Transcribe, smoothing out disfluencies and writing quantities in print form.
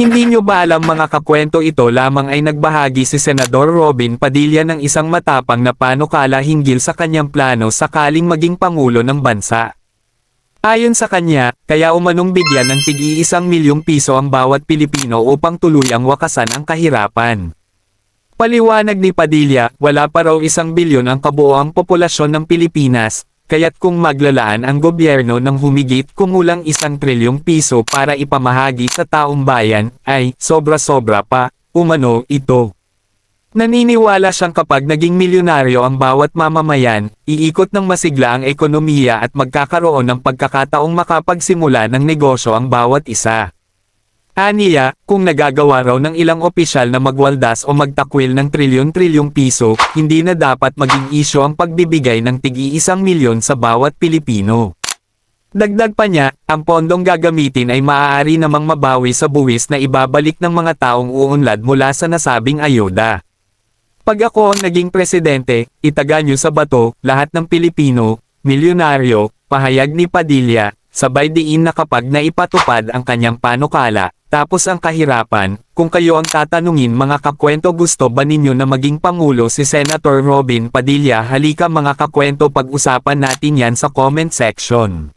Hindi nyo ba alam mga kakwento, ito lamang ay nagbahagi si Senador Robin Padilla ng isang matapang na panukala hinggil sa kanyang plano sakaling maging pangulo ng bansa. Ayon sa kanya, kaya umanong bigyan ng tig-1 milyong piso ang bawat Pilipino upang tuluyang wakasan ang kahirapan. Paliwanag ni Padilla, wala pa raw 1 bilyon ang kabuoang populasyon ng Pilipinas, kaya't kung maglalaan ang gobyerno ng humigit kumulang 1 trilyong piso para ipamahagi sa taong bayan, ay sobra-sobra pa, umano ito. Naniniwala siyang kapag naging milyonaryo ang bawat mamamayan, iikot ng masigla ang ekonomiya at magkakaroon ng pagkakataong makapagsimula ng negosyo ang bawat isa. Aniya, kung nagagawa raw ng ilang opisyal na magwaldas o magtakwil ng trilyon-trilyong piso, hindi na dapat maging isyo ang pagbibigay ng tig-1 milyon sa bawat Pilipino. Dagdag pa niya, ang pondong gagamitin ay maaari namang mabawi sa buwis na ibabalik ng mga taong uunlad mula sa nasabing ayuda. Pag ako ang naging presidente, itaga niyo sa bato, lahat ng Pilipino, milyonaryo, pahayag ni Padilla, sabay diin na kapag naipatupad ang kanyang panukala, tapos ang kahirapan, kung kayo ang tatanungin mga kakwento, gusto ba ninyo na maging pangulo si Senator Robin Padilla? Halika mga kakwento, pag-usapan natin yan sa comment section.